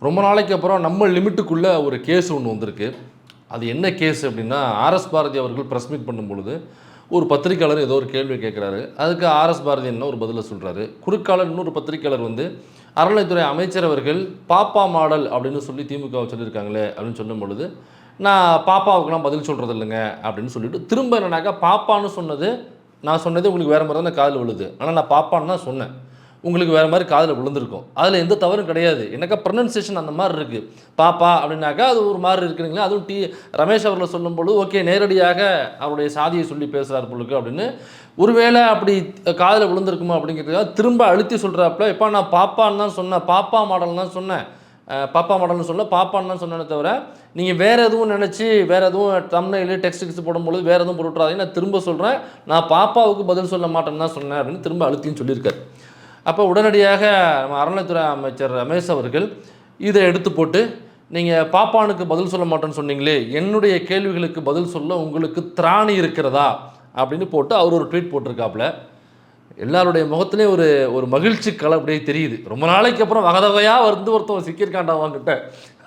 ரொம்ப நாளைக்கு அப்புறம் நம்ம லிமிட்டுக்குள்ளே ஒரு கேஸ் ஒன்று வந்திருக்கு. அது என்ன கேஸ் அப்படின்னா, ஆர்எஸ் பாரதி அவர்கள் ப்ரெஸ் மீட் பண்ணும்பொழுது ஒரு பத்திரிக்கையாளர் ஏதோ ஒரு கேள்வி கேட்குறாரு. அதுக்கு ஆர்எஸ் பாரதி என்ன ஒரு பதிலை சொல்கிறாரு. குறுக்கால இன்னொரு பத்திரிக்கையாளர் வந்து அறநிலைத்துறை அமைச்சர் அவர்கள் பாப்பா மாடல் அப்படின்னு சொல்லி திமுகவை சொல்லியிருக்காங்களே அப்படின்னு சொல்லும் பொழுது, நான் பாப்பாவுக்குலாம் பதில் சொல்கிறது இல்லைங்க அப்படின்னு சொல்லிட்டு திரும்ப என்னன்னாக்கா, பாப்பான்னு சொன்னது நான் சொன்னது உங்களுக்கு வேறு மாதிரி தான் காதில் விழுது. ஆனால் நான் பாப்பான்னு தான் சொன்னேன், உங்களுக்கு வேறு மாதிரி காதில் விழுந்திருக்கும். அதில் எந்த தவறும் கிடையாது. எனக்கா ப்ரொனன்சியேஷன் அந்த மாதிரி இருக்குது. பாப்பா அப்படின்னாக்கா அது ஒரு மாதிரி இருக்குதுங்களா. அதுவும் ரமேஷ் அவர்களை சொல்லும்பொழுது ஓகே நேரடியாக அவருடைய சாதியை சொல்லி பேசுகிறார் பொழுது அப்படின்னு ஒருவேளை அப்படி காதில் விழுந்திருக்குமா அப்படிங்கிறதுக்காக திரும்ப அழுத்தி சொல்கிறாப்புல, இப்போ நான் பாப்பான்னு தான் சொன்னேன், பாப்பா மாடல் தான் சொன்னேன், பாப்பா மாடல்னு சொல்ல பாப்பான்னு தான் சொன்னேனே தவிர நீங்கள் வேறு எதுவும் நினச்சி வேறு எதுவும் தம்ப்நெயில் டெக்ஸ்ட் போடும்பொழுது வேறு எதுவும் போட்டுறாதீங்க. நான் திரும்ப சொல்கிறேன், நான் பாப்பாவுக்கு பதில் சொல்ல மாட்டேன்னு தான் சொன்னேன் அப்படின்னு திரும்ப அழுத்தின்னு சொல்லியிருக்காரு. அப்போ உடனடியாக நம்ம அறநிலைத்துறை அமைச்சர் ரமேஷ் அவர்கள் இதை எடுத்து போட்டு, நீங்கள் பாப்பானுக்கு பதில் சொல்ல மாட்டேன்னு சொன்னீங்களே, என்னுடைய கேள்விகளுக்கு பதில் சொல்ல உங்களுக்கு திராணி இருக்கிறதா அப்படின்னு போட்டு அவர் ஒரு ட்வீட் போட்டிருக்காப்புல. எல்லாருடைய முகத்துலேயும் ஒரு ஒரு மகிழ்ச்சி கலை அப்படியே தெரியுது. ரொம்ப நாளைக்கு அப்புறம் வகதவையாக வந்து ஒருத்தவங்க சிக்கியிருக்காண்டா வாங்கிட்ட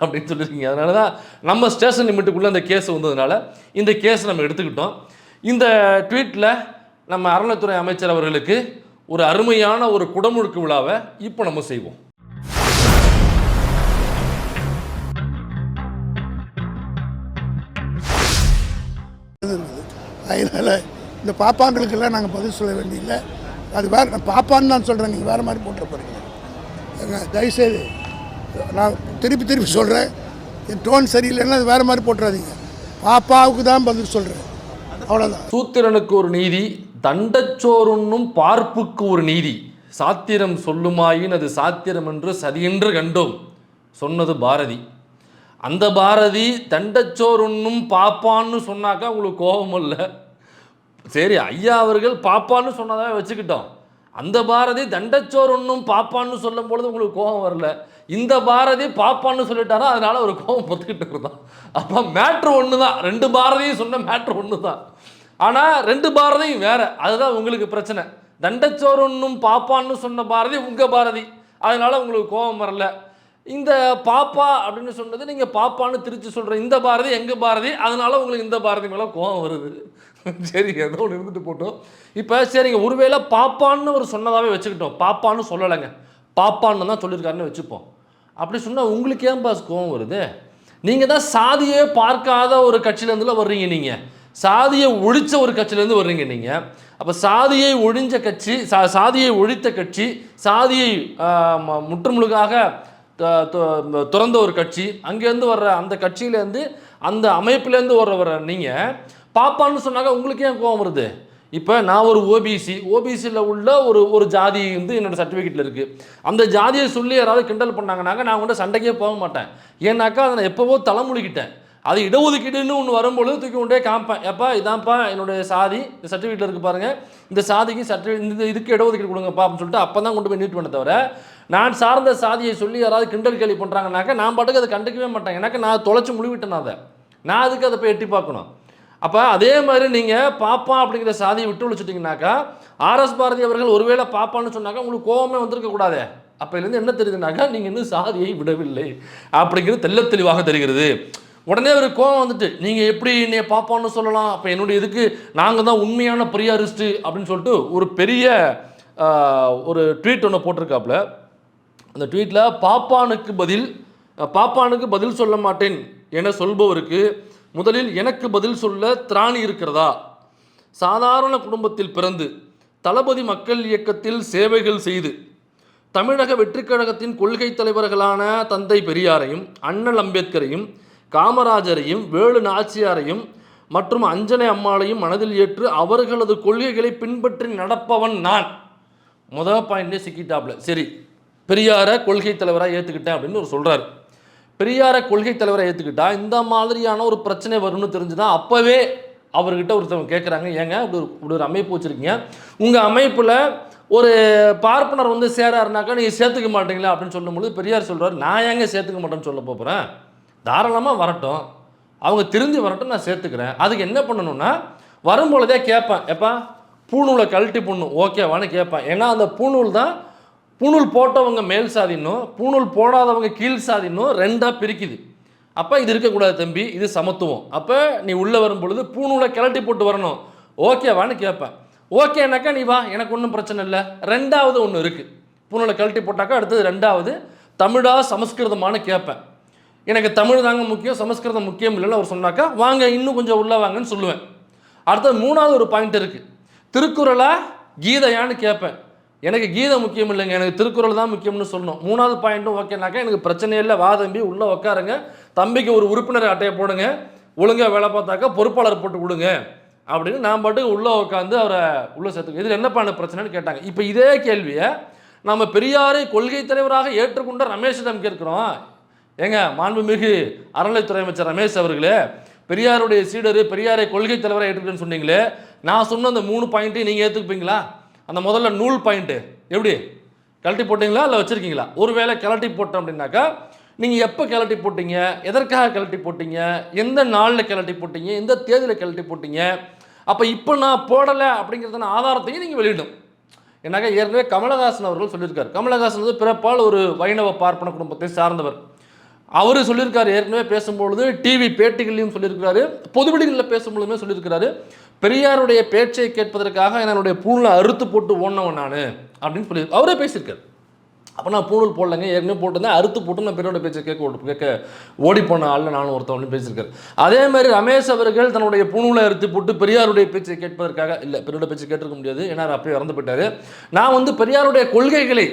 அப்படின்னு சொல்லியிருக்கீங்க. அதனால தான் நம்ம ஸ்டேஷன் லிமிட்டுக்குள்ளே அந்த கேஸ் வந்ததுனால இந்த கேஸ் நம்ம எடுத்துக்கிட்டோம். இந்த ட்வீட்டில் நம்ம அறநிலைத்துறை அமைச்சர் அவர்களுக்கு ஒரு அருமையான ஒரு குடமுழுக்கு விழாவை இப்போ நம்ம செய்வோம். அதனால் இந்த பாப்பாங்களுக்கெல்லாம் நாங்கள் பதில் சொல்ல வேண்டியதில்லை. அது வேறு, நான் பாப்பான்னு தான் சொல்கிறேன், நீங்கள் வேறு மாதிரி போட்டுற போகிறீங்க. தயவுசெய்து நான் திருப்பி சொல்கிறேன், என் டோன் சரியில்லைன்னா அது வேறு மாதிரி போட்டுறாதீங்க. பாப்பாவுக்கு தான் பதில் சொல்கிறேன், அவ்வளோதான். சூத்திரனுக்கு ஒரு நீதி, தண்டச்சோறுன்னும் பார்ப்புக்கு ஒரு நீதி, சாத்திரம் சொல்லுமாயின் அது சாத்திரம் என்று சதியென்று கண்டோம் சொன்னது பாரதி. அந்த பாரதி தண்டச்சோறுன்னும் பாப்பான்னு சொன்னாக்கா உங்களுக்கு கோபம் இல்லை. சரி, ஐயா அவர்கள் பாப்பான்னு சொன்னதாக வச்சுக்கிட்டோம். அந்த பாரதி தண்டச்சோறுன்னும் பாப்பான்னு சொல்லும் பொழுது உங்களுக்கு கோபம் வரல. இந்த பாரதி பாப்பான்னு சொல்லிட்டாரா, அதனால ஒரு கோபம் பொத்துக்கிட்டு இருந்தான். அப்போ மேட்ரு ஒன்று தான், ரெண்டு பாரதியும் சொன்ன மேட்ரு ஒன்று தான். ஆனால் ரெண்டு பாரதியும் வேறு, அதுதான் உங்களுக்கு பிரச்சனை. தண்டச்சோறுன்னும் பாப்பான்னு சொன்ன பாரதி உங்கள் பாரதி, அதனால் உங்களுக்கு கோபம் வரல. இந்த பாப்பா அப்படின்னு சொன்னது நீங்கள் பாப்பான்னு திருச்சி சொல்கிற இந்த பாரதி எங்கள் பாரதி, அதனால் உங்களுக்கு இந்த பாரதி மேலே கோபம் வருது. சரி, ஏதோ ஒன்று இருந்துட்டு போட்டோம். இப்போ சரிங்க, ஒருவேளை பாப்பான்னு ஒரு சொன்னதாகவே வச்சுக்கிட்டோம், பாப்பான்னு சொல்லலைங்க, பாப்பான்னு தான் சொல்லியிருக்காருன்னு வச்சுப்போம். அப்படி சொன்னால் உங்களுக்கு ஏன் பாஸ் கோபம் வருது? நீங்கள் தான் சாதியே பார்க்காத ஒரு கட்சியிலேருந்துல வர்றீங்க, நீங்கள் சாதியை ஒழித்த ஒரு கட்சியிலேருந்து வர்றீங்க நீங்கள். அப்போ சாதியை ஒழிஞ்ச கட்சி, சாதியை ஒழித்த கட்சி, சாதியை முற்றுமுழுக்காக துறந்த ஒரு கட்சி, அங்கேருந்து வர்ற அந்த கட்சியிலேருந்து அந்த அமைப்புலேருந்து வர்ற நீங்கள் பாப்பான்னு சொன்னாங்க உங்களுக்கு ஏன் கோபம் வருது? இப்போ நான் ஒரு ஓபிசியில் உள்ள ஒரு ஜாதி வந்து என்னோடய சர்டிஃபிகேட்டில் இருக்குது. அந்த ஜாதியை சொல்லி யாராவது கிண்டல் பண்ணாங்கன்னாக்க நான் கூட சண்டைக்கே போக மாட்டேன். ஏன்னாக்கா அதை நான் எப்போவோ தலைமுழுக்கிட்டேன். அது இடஒதுக்கீடுன்னு ஒன்று வரும்பொழுது தூக்கி கொண்டே காமிப்பேன், எப்பா இதான்ப்பா என்னுடைய சாதி, இந்த சர்டிஃபிகேட்டில் இருக்குது பாருங்கள், இந்த சாதிக்கு சர்டிஃபிகேட் இதுக்கு இடஒதுக்கீடு கொடுங்கப்பா அப்படின்னு சொல்லிட்டு அப்போ தான் கொண்டு போய் நீட் பண்ண தவிர, நான் சார்ந்த சாதியை சொல்லி யாராவது கிண்டல் கேள்வி பண்ணுறாங்கனாக்கா நான் பாட்டுக்கு அதை கண்டுக்கவே மாட்டேன். எனக்கு நான் தொலைச்சி முழுவிட்டேன், நான் அதுக்கு அதை போய் எட்டி பார்க்கணும். அப்போ அதே மாதிரி நீங்கள் பாப்பா அப்படிங்கிற சாதியை விட்டு ஒழிச்சிட்டிங்கனாக்கா, ஆர்எஸ் பாரதி அவர்கள் ஒருவேளை பாப்பான்னு சொன்னாக்கா உங்களுக்கு கோபமே வந்திருக்கக்கூடாது. அப்போலேருந்து என்ன தெரியுதுனாக்கா, நீங்கள் இன்னும் சாதியை விடவில்லை அப்படிங்கிறது தெல்ல தெளிவாக தெரிகிறது. உடனே ஒரு கோபம் வந்துட்டு, நீங்கள் எப்படி என்னை பாப்பான்னு சொல்லலாம், அப்போ என்னுடைய இதுக்கு நாங்கள் தான் உண்மையான பிரியாரிஸ்ட்டு அப்படின்னு சொல்லிட்டு ஒரு பெரிய ஒரு ட்வீட் ஒன்று போட்டிருக்காப்புல. அந்த ட்வீட்டில் பாப்பானுக்கு பதில் சொல்ல மாட்டேன் என சொல்பவருக்கு முதலில் எனக்கு பதில் சொல்ல திராணி இருக்கிறதா? சாதாரண குடும்பத்தில் பிறந்து தளபதி மக்கள் இயக்கத்தில் சேவைகள் செய்து தமிழக வெற்றிக் கழகத்தின் கொள்கை தலைவர்களான தந்தை பெரியாரையும், அண்ணல் அம்பேத்கரையும், காமராஜரையும், வேலு நாச்சியாரையும் மற்றும் அஞ்சனை அம்மாளையும் மனதில் ஏற்று அவர்களது கொள்கைகளை பின்பற்றி நடப்பவன் நான். முதல் பாயிண்ட்லேயே சிக்கிட்டாப்ல. சரி, பெரியாரை கொள்கை தலைவராக ஏற்றுக்கிட்டேன் அப்படின்னு ஒரு சொல்கிறார். பெரியாரை கொள்கை தலைவரை ஏற்றுக்கிட்டா இந்த மாதிரியான ஒரு பிரச்சனை வரும்னு தெரிஞ்சுதான் அப்போவே அவர்கிட்ட ஒருத்தவங்க கேட்குறாங்க, ஏங்க இப்படி ஒரு அமைப்பு வச்சுருக்கீங்க, உங்கள் அமைப்பில் ஒரு பார்ப்பனர் வந்து சேராருனாக்கா நீங்கள் சேர்த்துக்க மாட்டீங்களா அப்படின்னு சொல்லும்போது பெரியார் சொல்கிறார், நான் ஏங்க சேர்த்துக்க மாட்டேன்னு சொல்ல போகிறேன், தாராளமாக வரட்டும், அவங்க திருந்தி வரட்டும், நான் சேர்த்துக்கிறேன். அதுக்கு என்ன பண்ணணும்னா வரும்பொழுதே கேட்பேன், எப்பா பூநூலை கழட்டி போடணும் ஓகேவான்னு கேட்பேன். ஏன்னா அந்த பூநூல் தான் பூணூல் போட்டவங்க மேல் சாதின்னும் பூணூல் போடாதவங்க கீழ் சாதின்னும் ரெண்டாக பிரிக்குது. அப்போ இது இருக்கக்கூடாது தம்பி, இது சமத்துவம். அப்போ நீ உள்ளே வரும் பொழுது பூணூலை கிளட்டி போட்டு வரணும். ஓகேவான்னு கேட்பேன். ஓகேனாக்கா நீ வா, எனக்கு ஒன்றும் பிரச்சனை இல்லை. ரெண்டாவது ஒன்று இருக்குது, பூணூலை கழட்டி போட்டாக்கா அடுத்தது ரெண்டாவது தமிழா சமஸ்கிருதமானு கேட்பேன். எனக்கு தமிழ் தாங்க முக்கியம், சமஸ்கிருதம் முக்கியம் இல்லைன்னு அவர் சொன்னாக்கா வாங்க இன்னும் கொஞ்சம் உள்ளே வாங்கன்னு சொல்லுவேன். அடுத்தது மூணாவது ஒரு பாயிண்ட் இருக்குது, திருக்குறளா கீதையான்னு கேட்பேன். எனக்கு கீதை முக்கியம் இல்லைங்க, எனக்கு திருக்குறள் தான் முக்கியம்னு சொல்லணும். மூணாவது பாயிண்ட்டும் ஓகேனாக்கா எனக்கு பிரச்சனையே இல்லை, வா தம்பி உள்ளே உட்காருங்க, தம்பிக்கு ஒரு உறுப்பினர் அட்டையை போடுங்க, ஒழுங்காக வேலை பார்த்தாக்கா பொறுப்பாளர் போட்டு கொடுங்க அப்படின்னு நான் பாட்டுக்கு உள்ளே உட்காந்து அவரை உள்ளே சேர்த்துக்க. இதில் என்னப்பா பிரச்சனைன்னு கேட்டாங்க. இப்போ இதே கேள்வியை நம்ம பெரியாரை கொள்கை தலைவராக ஏற்றுக்கொண்ட ரமேஷிடம் கேட்குறோம். ஏங்க மாண்புமிகு அறநிலைத்துறை அமைச்சர் ரமேஷ் அவர்களே, பெரியாருடைய சீடரு, பெரியாரை கொள்கை தலைவராக ஏற்றுக்கிட்டேன்னு சொன்னீங்களே, நான் சொன்ன அந்த 3 பாயிண்ட்டையும் நீங்கள் ஏற்றுக்குப்பீங்களா? அந்த முதல்ல நூல் பாயிண்ட்டு எப்படி கழட்டி போட்டிங்களா இல்லை வச்சுருக்கீங்களா? ஒருவேளை கிளட்டி போட்டோம் அப்படின்னாக்கா நீங்கள் எப்போ கிளட்டி போட்டீங்க, எதற்காக கிளட்டி போட்டீங்க, எந்த நாளில் கிளட்டி போட்டீங்க, எந்த தேதியில் கிளட்டி போட்டீங்க, அப்போ இப்போ நான் போடலை அப்படிங்கிறதான ஆதாரத்தையும் நீங்கள் வெளியிடும். ஏன்னாக்கா ஏற்கனவே கமலஹாசன் அவர்கள் சொல்லியிருக்காரு. கமலஹாசன் வந்து பிறப்பால் ஒரு வைணவ பார்ப்பன குடும்பத்தை சார்ந்தவர். அவர் சொல்லியிருக்காரு, ஏற்கனவே பேசும்பொழுது டிவி பேட்டிகள்லையும் சொல்லியிருக்கிறாரு, பொதுவெளிகளில் பேசும்பொழுதுமே சொல்லியிருக்கிறாரு, பெரியாருடைய பேச்சை கேட்பதற்காக என்னுடைய பூணூலை அறுத்து போட்டு ஓடினவன் நான் அப்படின்னு சொல்லி அவரே பேசியிருக்காரு. அப்போ நான் பூணூல் போடலைங்க, ஏற்கனவே போட்டிருந்தேன், அறுத்து போட்டு நான் பெரியோட பேச்சை கேட்க ஓடி போன ஆளில் நானும் ஒருத்தவன் பேசியிருக்காரு. அதே மாதிரி ரமேஷ் அவர்கள் தன்னுடைய பூணூலை அறுத்து போட்டு பெரியாருடைய பேச்சை கேட்பதற்காக இல்லை, பெரியோட பேச்சை கேட்டிருக்க முடியாது, ஏன்னா அப்பயே இறந்து போயிட்டாரு. நான் வந்து பெரியாருடைய கொள்கைகளை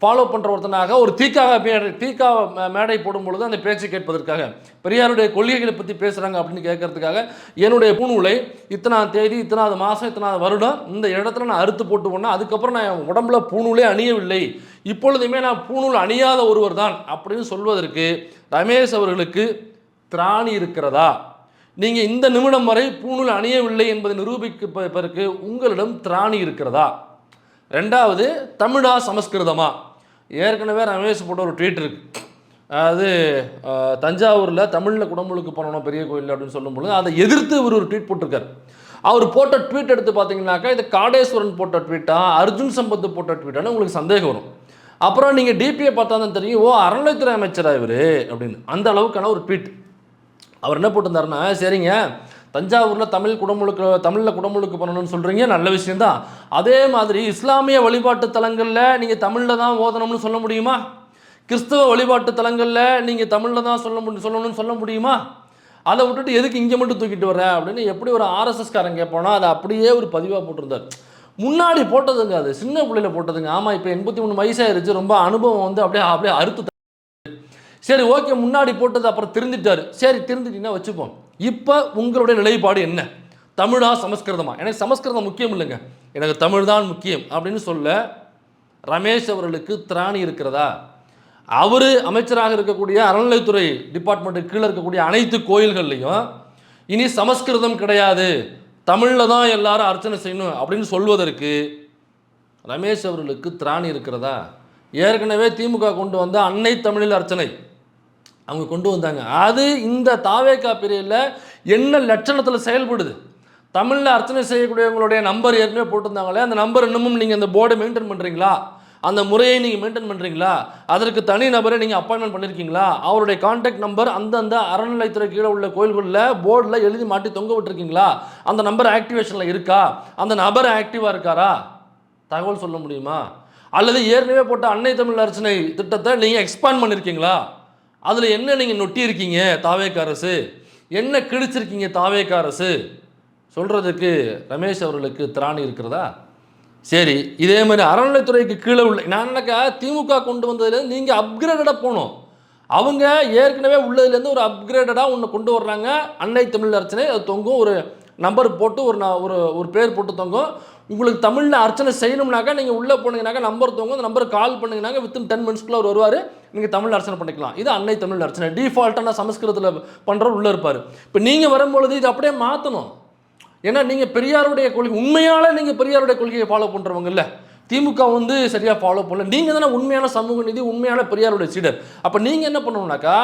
ஃபாலோ பண்ணுற ஒருத்தனாக ஒரு தீக்கா மேடை போடும் பொழுது அந்த பேச்சை கேட்பதற்காக, பெரியாருடைய கொள்கைகளை பற்றி பேசுகிறாங்க அப்படின்னு கேட்கறதுக்காக என்னுடைய பூணூலை இத்தனாவது தேதி, இத்தனாவது மாதம், இத்தனாவது வருடம் இந்த இடத்துல நான் அறுத்து போட்டு போனேன், அதுக்கப்புறம் நான் என் உடம்புல பூணூலே அணியவில்லை, இப்பொழுதுமே நான் பூணூல் அணியாத ஒருவர் தான் அப்படின்னு சொல்வதற்கு ரமேஷ் அவர்களுக்கு திராணி இருக்கிறதா? நீங்கள் இந்த நிமிடம் வரை பூணூல் அணியவில்லை என்பதை நிரூபிப்பதற்கு உங்களிடம் திராணி இருக்கிறதா? ரெண்டாவது, தமிழா சமஸ்கிருதமா? ஏற்கனவே ரமேஷ் போட்ட ஒரு ட்வீட் இருக்குது, அதாவது தஞ்சாவூரில் தமிழில் குடமுழுக்கு பண்ணணும் பெரிய கோயில் அப்படின்னு சொல்லும்பொழுது அதை எதிர்த்து ஒரு ட்வீட் போட்டிருக்காரு. அவர் போட்ட ட்வீட் எடுத்து பார்த்தீங்கன்னாக்கா இது காடேஸ்வரன் போட்ட ட்வீட்டா, அர்ஜுன் சம்பத் போட்ட ட்வீட்டானு உங்களுக்கு சந்தேகம் வரும். அப்புறம் நீங்கள் டிபியை பார்த்தா தான் தெரியும், ஓ அறநிலைத்துறை அமைச்சரா இவர் அப்படின்னு. அந்த அளவுக்கான ஒரு ட்வீட். அவர் என்ன போட்டிருந்தாருன்னா, சரிங்க தஞ்சாவூரில் தமிழில் குடமுழுக்கு பண்ணணும்னு சொல்கிறீங்க, நல்ல விஷயந்தான். அதே மாதிரி இஸ்லாமிய வழிபாட்டு தலங்களில் நீங்கள் தமிழில் தான் ஓதணும்னு சொல்ல முடியுமா? கிறிஸ்தவ வழிபாட்டு தலங்களில் நீங்கள் தமிழில் தான் சொல்லணும்னு சொல்ல முடியுமா? அதை விட்டுட்டு எதுக்கு இங்கே மட்டும் தூக்கிட்டு வர அப்படின்னு எப்படி ஒரு ஆர்எஸ்எஸ்காரன் கேட்போனா அதை அப்படியே ஒரு பதிவாக போட்டிருந்தார். முன்னாடி போட்டதுங்க, அது சின்ன பிள்ளையில் போட்டதுங்க. ஆமாம், இப்போ 83 வயசாயிருச்சு, ரொம்ப அனுபவம் வந்து அப்படியே அறுத்து. சரி ஓகே, முன்னாடி போட்டது அப்புறம் திருந்திட்டாரு. சரி திருந்திட்டீங்கன்னா வச்சுப்போம். இப்போ உங்களுடைய நிலைப்பாடு என்ன? தமிழா சமஸ்கிருதமா? எனக்கு சமஸ்கிருதம் முக்கியம் இல்லைங்க, எனக்கு தமிழ் தான் முக்கியம் அப்படின்னு சொல்ல ரமேஷ் அவர்களுக்கு திராணி இருக்கிறதா? அவர் அமைச்சராக இருக்கக்கூடிய அறநிலைத்துறை டிபார்ட்மெண்ட்டுக்கு கீழே இருக்கக்கூடிய அனைத்து கோயில்கள்லையும் இனி சமஸ்கிருதம் கிடையாது, தமிழில் தான் எல்லாரும் அர்ச்சனை செய்யணும் அப்படின்னு சொல்வதற்கு ரமேஷ் அவர்களுக்கு திராணி இருக்கிறதா? ஏற்கனவே திமுக கொண்டு வந்த அன்னை தமிழில் அர்ச்சனை அவங்க கொண்டு வந்தாங்க. அது இந்த தாவேகா பீரியடில் என்ன லட்சணத்தில் செயல்படுது? தமிழில் அர்ச்சனை செய்யக்கூடியவங்களுடைய நம்பர் ஏற்கனவே போட்டிருந்தாங்களே, அந்த நம்பர் இன்னமும் நீங்கள் அந்த போர்டை மெயின்டைன் பண்ணுறீங்களா? அந்த முறையை நீங்கள் மெயின்டைன் பண்ணுறீங்களா? அதற்கு தனி நபரை நீங்கள் அப்பாயின்மெண்ட் பண்ணியிருக்கீங்களா? அவருடைய கான்டாக்ட் நம்பர் அந்தந்த அறநிலைத்துறை கீழே உள்ள கோயில்களில் போர்டில் எழுதி மாட்டி தொங்க விட்டுருக்கீங்களா? அந்த நம்பர் ஆக்டிவேஷனில் இருக்கா? அந்த நபர் ஆக்டிவாக இருக்காரா? தகவல் சொல்ல முடியுமா? அல்லது ஏற்கனவே போட்ட அன்னை தமிழ் அர்ச்சனை திட்டத்தை நீங்கள் எக்ஸ்பாண்ட் பண்ணியிருக்கீங்களா? அதில் என்ன நீங்கள் நொட்டி இருக்கீங்க தாவேகா அரசு? என்ன கிழிச்சிருக்கீங்க தாவேகா அரசு? சொல்கிறதுக்கு ரமேஷ் அவர்களுக்கு திராணி இருக்கிறதா? சரி, இதே மாதிரி அறநிலைத்துறைக்கு கீழே உள்ள நான் என்னக்கா திமுக கொண்டு வந்ததுலேருந்து நீங்கள் அப்கிரேடடாக போகணும். அவங்க ஏற்கனவே உள்ளதுலேருந்து ஒரு அப்கிரேடடாக ஒன்று கொண்டு வர்றாங்க. அன்னை தமிழ் அர்ச்சனை அது தொங்கும், ஒரு நம்பர் போட்டு ஒரு பேர் போட்டு தொங்கும். உங்களுக்கு தமிழில் அர்ச்சனை செய்யணும்னாக்கா நீங்கள் உள்ளே போனீங்கன்னாக்கா நம்பர் தொங்கும், அந்த நம்பருக்கு கால் பண்ணிங்கனாக்கா வித்தின் 10 மினிட்ஸ்க்குள்ள அவர் வருவார், நீங்கள் தமிழ் அர்ச்சனை பண்ணிக்கலாம். இது அன்னை தமிழ் அர்ச்சனை. டிஃபால்ட்டாக சமஸ்கிருதத்தில் பண்ணுறவர் உள்ளே இருப்பார். இப்போ நீங்கள் வரும்பொழுது இது அப்படியே மாற்றணும். ஏன்னா நீங்கள் பெரியாருடைய கொள்கை, உண்மையால் நீங்கள் பெரியாருடைய கொள்கையை ஃபாலோ பண்ணுறவங்க இல்லை, திமுக வந்து சரியாக ஃபாலோ பண்ணல. நீங்கள் தானே உண்மையான சமூக நீதி, உண்மையான பெரியாருடைய சீடர். அப்போ நீங்கள் என்ன பண்ணணும்னாக்கா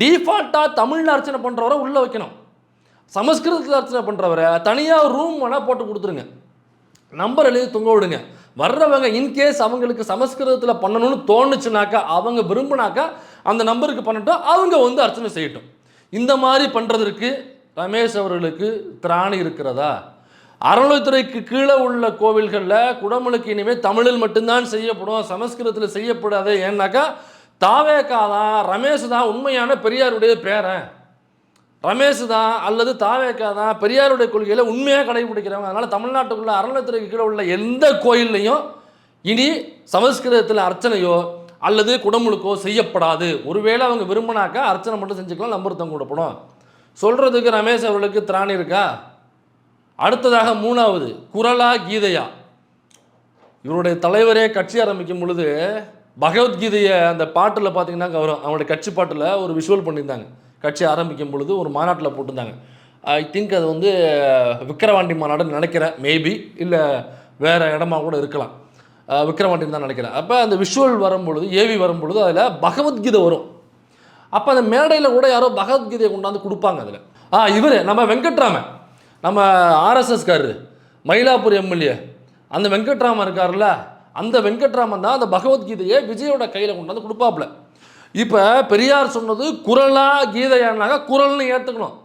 டிஃபால்ட்டாக தமிழில் அர்ச்சனை பண்ணுறவரை உள்ளே வைக்கணும், சமஸ்கிருதத்தில் அர்ச்சனை பண்ணுறவரை தனியாக ரூம் வேணால் போட்டு கொடுத்துருங்க, நம்பர் எழுதி தொங்க விடுங்க. வர்றவங்க இன்கேஸ் அவங்களுக்கு சமஸ்கிருதத்தில் பண்ணணும்னு தோணுச்சுனாக்கா, அவங்க விரும்பினாக்கா அந்த நம்பருக்கு பண்ணட்டும், அவங்க வந்து அர்ச்சனை செய்யட்டும். இந்த மாதிரி பண்ணுறதுக்கு ரமேஷ் அவர்களுக்கு திராணி இருக்கிறதா? அறநிலைத்துறைக்கு கீழே உள்ள கோவில்களில் குடமுழுக்கு இனிமேல் தமிழில் மட்டும்தான் செய்யப்படும், சமஸ்கிருதத்தில் செய்யப்படாது. ஏன்னாக்கா தாவேகா தான், ரமேஷ் தான் உண்மையான பெரியாருடைய பேரன். ரமேஷ் தான் அல்லது தாவேகா தான் பெரியாருடைய கொள்கையில் உண்மையாக கடைபிடிக்கிறவங்க. அதனால் தமிழ்நாட்டுக்குள்ள அறநிலைத்துறைக்கு கீழே உள்ள எந்த கோயில்லையும் இனி சமஸ்கிருதத்தில் அர்ச்சனையோ அல்லது குடமுழுக்கோ செய்யப்படாது. ஒருவேளை அவங்க விரும்பினாக்கா அர்ச்சனை மட்டும் செஞ்சுக்கலாம், நம்பருத்தம் கூடப்படும். சொல்கிறதுக்கு ரமேஷ் அவர்களுக்கு திராணி இருக்கா? அடுத்ததாக 3வது குரலா கீதையா. இவருடைய தலைவரே கட்சி ஆரம்பிக்கும் பொழுது பகவத்கீதையை அந்த பாட்டில் பார்த்தீங்கன்னா வரும். அவங்களுடைய கட்சி பாட்டில் ஒரு விஷுவல் பண்ணியிருந்தாங்க. கட்சி ஆரம்பிக்கும் பொழுது ஒரு மாநாட்டில் போட்டிருந்தாங்க. ஐ திங்க் அது வந்து விக்கிரவாண்டி மாநாடுன்னு நினைக்கிறேன், மேபி இல்லை வேறு இடமா கூட இருக்கலாம். விக்கிரவாண்டின்னு தான் நினைக்கிறேன். அப்போ அந்த விஷுவல் வரும்பொழுது, ஏவி வரும்பொழுது அதில் பகவத்கீதை வரும். அப்போ அந்த மேடையில் கூட யாரோ பகவத்கீதையை கொண்டாந்து கொடுப்பாங்க. அதில் இவர் நம்ம வெங்கட்ராமன், நம்ம ஆர்எஸ்எஸ்காரரு, மயிலாப்பூர் எம்எல்ஏ, அந்த வெங்கட்ராமன் இருக்கார்ல, அந்த வெங்கட்ராமன் தான் அந்த பகவத்கீதையை விஜயோட கையில் கொண்டாந்து கொடுப்பாப்புல. இப்போ பெரியார் சொன்னது குரலா கீதையானாக குரல்னு ஏற்றுக்கணும்.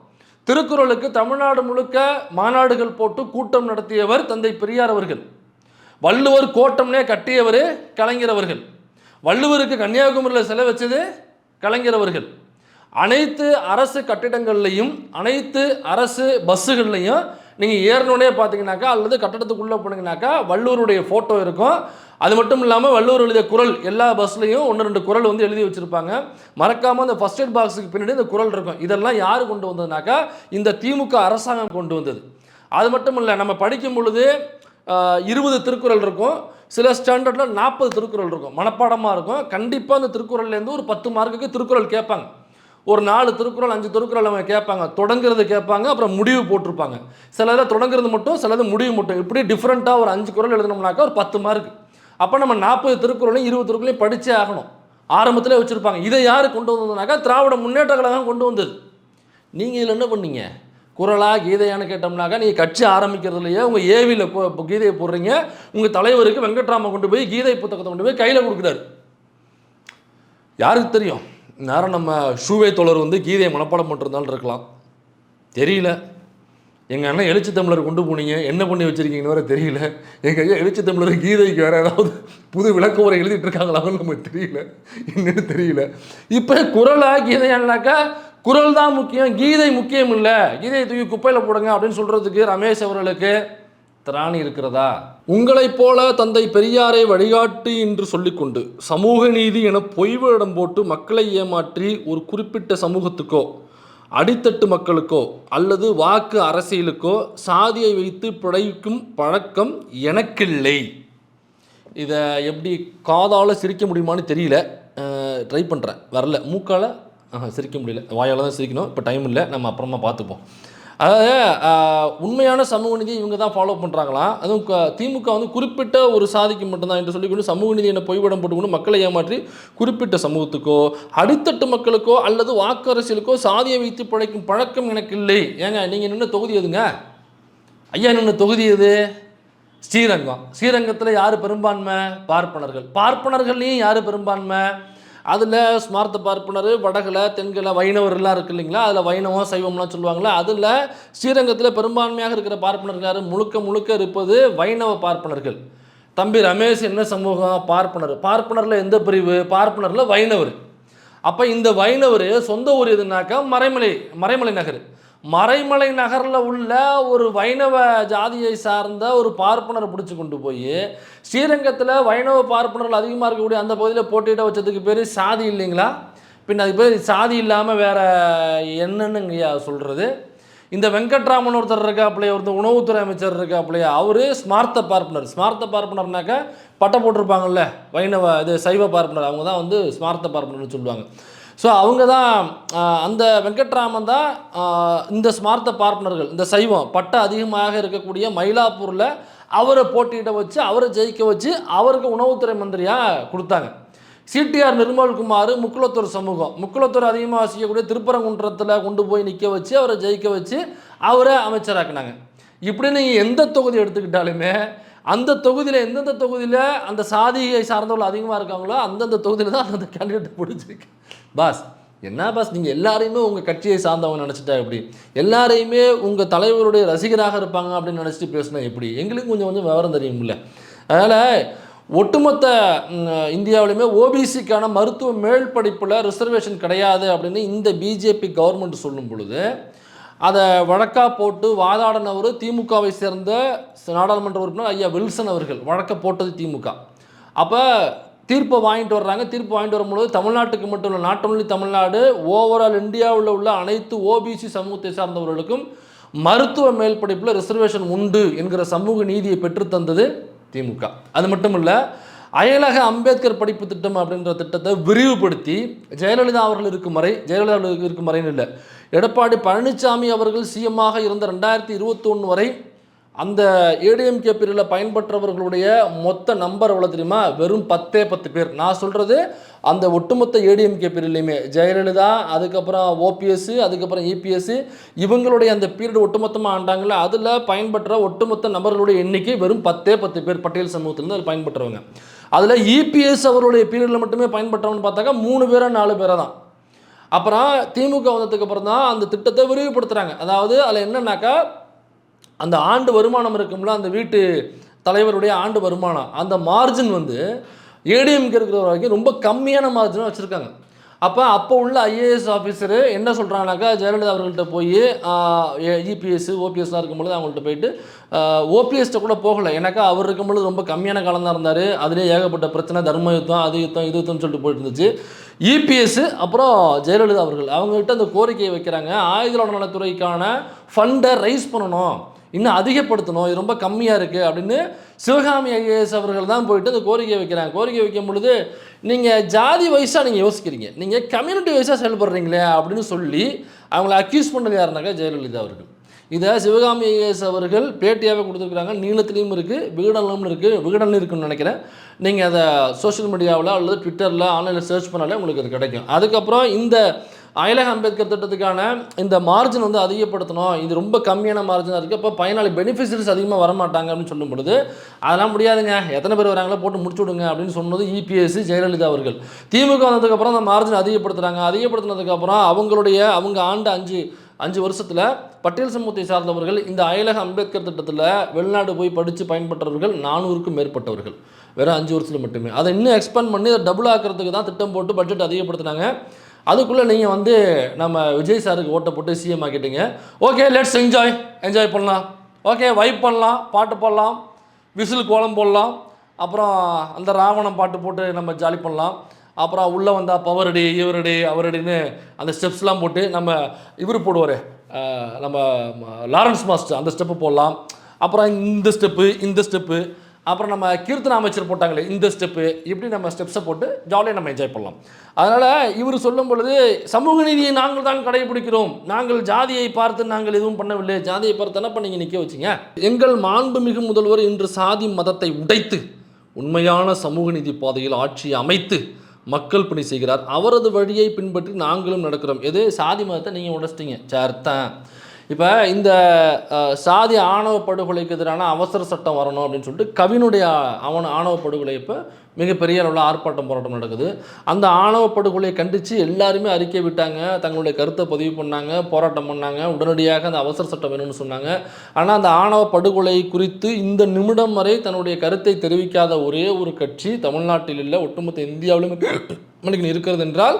திருக்குறளுக்கு தமிழ்நாடு முழுக்க மாநாடுகள் போட்டு கூட்டம் நடத்தியவர் தந்தை பெரியார் அவர்கள். வள்ளுவர் கோட்டம்னே கட்டியவர் கலைஞர் அவர்கள். வள்ளுவருக்கு கன்னியாகுமரியில் சிலை வச்சது கலைஞர் அவர்கள். அனைத்து அரசு கட்டிடங்கள்லையும் அனைத்து அரசு பஸ்ஸுகள்லையும் நீங்கள் ஏறணுன்னே பார்த்தீங்கன்னாக்கா அல்லது கட்டடத்துக்குள்ளே போனீங்கன்னாக்கா வள்ளுவருடைய ஃபோட்டோ இருக்கும். அது மட்டும் இல்லாமல் வள்ளுவர் எழுதிய குறள் எல்லா பஸ்லையும் 1-2 குறள் வந்து எழுதி வச்சுருப்பாங்க. மறக்காமல் அந்த ஃபர்ஸ்ட் எய்ட் பாக்ஸுக்கு பின்னாடி இந்த குறள் இருக்கும். இதெல்லாம் யார் கொண்டு வந்ததுனாக்கா இந்த திமுக அரசாங்கம் கொண்டு வந்தது. அது மட்டும் இல்லை, நம்ம படிக்கும் பொழுது 20 திருக்குறள் இருக்கும், சில ஸ்டாண்டர்டில் 40 திருக்குறள் இருக்கும், மனப்பாடமாக இருக்கும். கண்டிப்பாக அந்த திருக்குறள்லேருந்து ஒரு 10 மார்க்குக்கு திருக்குறள் கேட்பாங்க. ஒரு 4 திருக்குறள் 5 திருக்குறள் அவங்க கேட்பாங்க. தொடங்குறது கேட்பாங்க, அப்புறம் முடிவு போட்டிருப்பாங்க. சிலதில் தொடங்குறது மட்டும், சிலது முடிவு மட்டும். இப்படி டிஃப்ரெண்ட்டாக ஒரு 5 குறள் எழுதணும்னாக்கா ஒரு 10 மார்க். அப்போ நம்ம 40 திருக்குறளையும் 20 திருக்குறளையும் படித்தே ஆகணும். ஆரம்பத்திலே வச்சுருப்பாங்க. இதை யார் கொண்டு வந்ததுனாக்கா திராவிட முன்னேற்ற கழகம் கொண்டு வந்தது. நீங்கள் இதில் என்ன பண்ணீங்க? குரலா கீதையான்னு கேட்டோம்னாக்கா நீங்கள் கட்சி ஆரம்பிக்கிறதுலையே உங்கள் ஏவியில் கீதையை போடுறீங்க. உங்கள் தலைவருக்கு வெங்கட்ராமன் கொண்டு போய் கீதை புத்தகத்தை கொண்டு போய் கையில் கொடுக்குறாரு. யாருக்கு தெரியும்? நேரம் நம்ம ஷூவே தோழர் வந்து கீதையை மனப்பாடம் பண்ணிருந்தாலும் இருக்கலாம், தெரியல. எங்கள் அண்ணன் எழுச்சி தமிழர் கொண்டு போனீங்க, என்ன பண்ணி வச்சுருக்கீங்கன்னு வேறு தெரியல. எங்கள் ஐயா எழுச்சி தமிழர் கீதைக்கு வேறு ஏதாவது புது விளக்க உரை எழுதிட்டு இருக்காங்களான்னு நமக்கு தெரியல, என்னன்னு தெரியல. இப்போ குரலா கீதையானாக்கா குரல் தான் முக்கியம், கீதை முக்கியம் இல்லை, கீதையை தூக்கி குப்பையில் போடுங்க அப்படின்னு சொல்கிறதுக்கு ரமேஷ் அவர்களுக்கு திராணி இருக்கிறதா? உங்களைப் போல தந்தை பெரியாரை வழிகாட்டி என்று சொல்லிக்கொண்டு சமூக நீதி என பொய் வேடம் போட்டு மக்களை ஏமாற்றி ஒரு குறிப்பிட்ட சமூகத்துக்கோ அடித்தட்டு மக்களுக்கோ அல்லது வாக்கு அரசியலுக்கோ சாதியை வைத்து பிழைக்கும் பழக்கம் எனக்கில்லை. இதை எப்படி காதால் சிரிக்க முடியுமான்னு தெரியல, ட்ரை பண்ணுறேன், வரல. மூக்கால் சிரிக்க முடியல, வாயால் தான் சிரிக்கணும். இப்போ டைம் இல்லை, நம்ம அப்புறமா பார்த்துப்போம். அதாவது உண்மையான சமூக நீதி இவங்க தான் ஃபாலோ பண்ணுறாங்களாம். அதுவும் திமுக வந்து குறிப்பிட்ட ஒரு சாதிக்கு மட்டும்தான் என்று சொல்லிக்கொண்டு சமூக நீதி என்ன பொய்விடம் போட்டுக்கொண்டு மக்களை ஏமாற்றி குறிப்பிட்ட சமூகத்துக்கோ அடித்தட்டு மக்களுக்கோ அல்லது வாக்கு அரசியலுக்கோ சாதியை வைத்து பிழைக்கும் பழக்கம் எனக்கு இல்லை. ஏங்க நீங்கள் நின்று தொகுதி எதுங்க? ஐயா நின்று தொகுதி எது? ஸ்ரீரங்கம். ஸ்ரீரங்கத்தில் யார் பெரும்பான்மை? பார்ப்பனர்கள். பார்ப்பனர்கள்லையும் யார் பெரும்பான்மை? அதில் ஸ்மார்த்த பார்ப்பனர், வடகில் தென்கில் வைணவர்லாம் இருக்குது இல்லைங்களா, அதில் வைணவம் சைவம்லாம் சொல்லுவாங்களா, அதில் ஸ்ரீரங்கத்தில் பெரும்பான்மையாக இருக்கிற பார்ப்பனர்கள் யார்? முழுக்க இருப்பது வைணவ பார்ப்பனர்கள். தம்பி ரமேஷ் என்ன சமூகம்? பார்ப்பனர். பார்ப்பனரில் எந்த பிரிவு? பார்ப்பனரில் வைணவர். அப்போ இந்த வைணவர் சொந்த ஊர் எதுனாக்கா மறைமலை நகர். மறைமலை நகரில் உள்ள ஒரு வைணவ ஜாதியை சார்ந்த ஒரு பார்ப்பனரை பிடிச்சி கொண்டு போய் ஸ்ரீரங்கத்தில் வைணவ பார்ப்பனர்கள் அதிகமாக இருக்கக்கூடிய அந்த பகுதியில் போட்டியிட வச்சதுக்கு பேர் சாதி இல்லைங்களா? பின் அதுக்கு பேர் சாதி இல்லாமல் வேறு என்னன்னுங்கய்யா சொல்கிறது? இந்த வெங்கட்ராமன் ஒருத்தர் இருக்காப்பிலையா, ஒருத்தர் உணவுத்துறை அமைச்சர் இருக்காப்பிலையா, அவர் ஸ்மார்த்த பார்ப்பனர். ஸ்மார்த்த பார்ப்பனர்னாக்கா பட்டை போட்டிருப்பாங்கல்ல, வைணவ இது சைவ பார்ப்பனர், அவங்க தான் வந்து ஸ்மார்த்த பார்ப்பனர்னு சொல்லுவாங்க. ஸோ அவங்க தான் அந்த வெங்கட்ராமன் தான் இந்த ஸ்மார்த்த பார்ப்பனர்கள், இந்த சைவம் பட்டை அதிகமாக இருக்கக்கூடிய மயிலாப்பூரில் அவரை போட்டியிட வச்சு அவரை ஜெயிக்க வச்சு அவருக்கு உணவுத்துறை மந்திரியாக கொடுத்தாங்க. சிடிஆர் நிர்மல்குமார் முக்குளத்தூர் சமூகம், முக்குளத்தூர் அதிகமாக வசிக்கக்கூடிய திருப்பரங்குன்றத்தில் கொண்டு போய் நிற்க வச்சு அவரை ஜெயிக்க வச்சு அவரை அமைச்சராக்குனாங்க. இப்படி நீங்கள் எந்த தொகுதி எடுத்துக்கிட்டாலுமே அந்த தொகுதியில் எந்தெந்த தொகுதியில் அந்த சாதியை சார்ந்தவர்கள் அதிகமாக இருக்காங்களோ அந்தந்த தொகுதியில் தான் அந்த கேண்டிடேட் பிடிச்சிருக்கு. பாஸ் என்ன பாஸ் நீங்கள் எல்லாரையுமே உங்கள் கட்சியை சார்ந்தவங்க நினச்சிட்டா எப்படி, எல்லாரையுமே உங்கள் தலைவருடைய ரசிகராக இருப்பாங்க அப்படின்னு நினச்சிட்டு பேசினா எப்படி, எங்களுக்கு கொஞ்சம் கொஞ்சம் விவரம் தெரியும்ல. அதனால் ஒட்டுமொத்த இந்தியாவிலையுமே ஓபிசிக்கான மருத்துவ மேல் படிப்பில் ரிசர்வேஷன் கிடையாது அப்படின்னு இந்த பிஜேபி கவர்மெண்ட் சொல்லும் பொழுது அதை வழக்காக போட்டு வாதாடினவர் திமுகவை சேர்ந்த நாடாளுமன்ற உறுப்பினர் ஐயா வில்சன் அவர்கள். வழக்க போட்டது திமுக. அப்போ தீர்ப்பை வாங்கிட்டு வர்றாங்க. தீர்ப்பு வாங்கிட்டு வரும்பொழுது தமிழ்நாட்டுக்கு மட்டும் இல்லை, நாட் ஒன்லி தமிழ்நாடு, ஓவரால் இந்தியாவில் உள்ள அனைத்து ஓபிசி சமூகத்தை சார்ந்தவர்களுக்கும் மருத்துவ மேல் படிப்பில் ரிசர்வேஷன் உண்டு என்கிற சமூக நீதியை பெற்றுத்தந்தது திமுக. அது மட்டும் இல்லை, அயலக அம்பேத்கர் படிப்பு திட்டம் அப்படின்ற திட்டத்தை விரிவுபடுத்தி ஜெயலலிதா அவர்கள் இருக்கும் வரைன்னு இல்லை, எடப்பாடி பழனிசாமி அவர்கள் சிஎம்மாக இருந்த 2021 வரை அந்த ஏடிஎம்கே பீரியடில் பயன்பெற்றவர்களுடைய மொத்த நம்பர் எவ்வளோ தெரியுமா? வெறும் 10 பேர். நான் சொல்கிறது அந்த ஒட்டுமொத்த ஏடிஎம்கே பீரியட்லையுமே ஜெயலலிதா, அதுக்கப்புறம் ஓபிஎஸ், அதுக்கப்புறம் இபிஎஸ், இவங்களுடைய அந்த பீரியட் ஒட்டுமொத்தமாக ஆண்டாங்களே, அதில் பயன்பெற்ற ஒட்டுமொத்த நபர்களுடைய எண்ணிக்கை வெறும் 10 பேர் பட்டியல் சமூகத்திலேருந்து அதில் பயன்பெற்றவங்க. அதில் இபிஎஸ் அவருடைய பீரியடில் மட்டுமே பயன்பெற்றவங்க பார்த்தாக்கா 3 பேரோ 4 பேரோ தான். அப்புறம் திமுக வந்ததுக்கு அப்புறம் தான் அந்த திட்டத்தை விரிவுபடுத்துகிறாங்க. அதாவது அதில் என்னன்னாக்கா அந்த ஆண்டு வருமானம் இருக்கும்ல, அந்த வீட்டு தலைவருடைய ஆண்டு வருமானம், அந்த மார்ஜின் வந்து ஏடிஎம்கே இருக்கிற வரைக்கும் ரொம்ப கம்மியான மார்ஜினாக வச்சுருக்காங்க. அப்போ உள்ள ஐஏஎஸ் ஆஃபீஸரு என்ன சொல்கிறாங்கனாக்கா, ஜெயலலிதா அவர்கள்ட்ட போய் இபிஎஸ் ஓபிஎஸ்லாம் இருக்கும்பொழுது அவங்கள்ட்ட போயிட்டு ஓபிஎஸ்ட்ட கூட போகலை, ஏன்னாக்கா அவர் இருக்கும்பொழுது ரொம்ப கம்மியான காலம் தான் இருந்தார், அதிலே ஏகப்பட்ட பிரச்சனை, தர்ம யுத்தம், அது யுத்தம் இது யுத்தம்னு சொல்லிட்டு போயிட்டு இருந்துச்சு. இபிஎஸ் அப்புறம் ஜெயலலிதா அவர்கள் அவங்ககிட்ட அந்த கோரிக்கையை வைக்கிறாங்க, ஆயுத நலத்துறைக்கான ஃபண்டை ரைஸ் பண்ணணும், இன்னும் அதிகப்படுத்தணும், இது ரொம்ப கம்மியாக இருக்குது அப்படின்னு சிவகாமி ஐஏஎஸ் அவர்கள் தான் போயிட்டு அந்த கோரிக்கை வைக்கிறாங்க. கோரிக்கை வைக்கும் பொழுது நீங்கள் ஜாதி வைஸாக நீங்கள் யோசிக்கிறீங்க, நீங்கள் கம்யூனிட்டி வைஸாக செயல்படுறீங்களே அப்படின்னு சொல்லி அவங்கள அக்யூஸ் பண்ணது யாருனாக்கா ஜெயலலிதா அவர்கள். இதை சிவகாமி ஐஏஎஸ் அவர்கள் பேட்டியாகவே கொடுத்துருக்குறாங்க. நீளத்துலேயும் இருக்குது, விகடன்லையும் இருக்குன்னு நினைக்கிறேன். நீங்கள் அதை சோஷியல் மீடியாவில் அல்லது ட்விட்டரில் ஆன்லைனில் சர்ச் பண்ணாலே உங்களுக்கு அது கிடைக்கும். அதுக்கப்புறம் இந்த அயலக அம்பேத்கர் திட்டத்துக்கான இந்த மார்ஜின் வந்து அதிகப்படுத்தணும், இது ரொம்ப கம்மியான மார்ஜினாக இருக்குது, அப்போ பயனாளி பெனிஃபிஷரிஸ் அதிகமாக வரமாட்டாங்க அப்படின்னு சொல்லும் பொழுது அதெல்லாம் முடியாதுங்க, எத்தனை பேர் வராங்களோ போட்டு முடிச்சு விடுங்க அப்படின்னு சொன்னது இபிஎஸ் ஜெயலலிதா அவர்கள். திமுக வந்ததுக்கப்புறம் அந்த மார்ஜின் அதிகப்படுத்தினதுக்கப்புறம் அவங்க ஆண்டு 5 வருஷத்தில் பட்டியல் சமூகத்தை சார்ந்தவர்கள் இந்த அயலக அம்பேத்கர் திட்டத்தில் வெளிநாடு போய் படித்து பயன்பெற்றவர்கள் 400க்கும் மேற்பட்டவர்கள் வெறும் 5 வருஷத்தில் மட்டுமே. அதை இன்னும் எக்ஸ்பேண்ட் பண்ணி அதை டபுள் ஆக்கிறதுக்கு தான் திட்டம் போட்டு பட்ஜெட் அதிகப்படுத்தினாங்க. அதுக்குள்ளே நீங்கள் வந்து நம்ம விஜய் சாருக்கு ஓட்டை போட்டு சிஎம் ஆக்கிட்டீங்க. ஓகே, லெட்ஸ் என்ஜாய் பண்ணலாம், ஓகே வைப் பண்ணலாம், பாட்டு போடலாம், விசில் கோலம் போடலாம், அப்புறம் அந்த ராவணம் பாட்டு போட்டு நம்ம ஜாலி பண்ணலாம், அப்புறம் உள்ளே வந்தால் பவரடி இவரடி அவரடின்னு அந்த ஸ்டெப்ஸ்லாம் போட்டு நம்ம இவர் போடுவார், நம்ம லாரன்ஸ் மாஸ்டர் அந்த ஸ்டெப்பு போடலாம், அப்புறம் இந்த ஸ்டெப்பு அப்புறம் நம்ம கீர்த்தன அமைச்சர் போட்டாங்களே இந்த ஸ்டெப்பு, இப்படி நம்ம ஸ்டெப்ஸை போட்டு ஜாலியாக நம்ம என்ஜாய் பண்ணலாம். அதனால் இவர் சொல்லும் பொழுது சமூக நீதியை நாங்கள் தான் கடைபிடிக்கிறோம், நாங்கள் ஜாதியை பார்த்து நாங்கள் எதுவும் பண்ணவில்லை, ஜாதியை பார்த்து என்ன பண்ணீங்க நிற்க வச்சிங்க, எங்கள் மாண்புமிகு முதல்வர் இன்று சாதி மதத்தை உடைத்து உண்மையான சமூக நீதி பாதையில் ஆட்சியை அமைத்து மக்கள் பணி செய்கிறார், அவரது வழியை பின்பற்றி நாங்களும் நடக்கிறோம். எது சாதி மதத்தை நீங்கள் உடைச்சிட்டீங்க சேர்த்தான். இப்போ இந்த சாதி ஆணவ படுகொலைக்கு எதிரான அவசர சட்டம் வரணும் அப்படின்னு சொல்லிட்டு கவினுடைய ஆணவ படுகொலை இப்போ மிகப்பெரிய அளவில் ஆர்ப்பாட்டம் போராட்டம் நடக்குது. அந்த ஆணவ படுகொலையை கண்டித்து எல்லாருமே அறிக்கை விட்டாங்க, தங்களுடைய கருத்தை பதிவு பண்ணாங்க, போராட்டம் பண்ணாங்க, உடனடியாக அந்த அவசர சட்டம் வேணும்னு சொன்னாங்க. ஆனால் அந்த ஆணவ படுகொலை குறித்து இந்த நிமிடம் வரை தன்னுடைய கருத்தை தெரிவிக்காத ஒரே ஒரு கட்சி தமிழ்நாட்டில் இல்லை, ஒட்டுமொத்த இந்தியாவிலும் இருக்கிறது என்றால்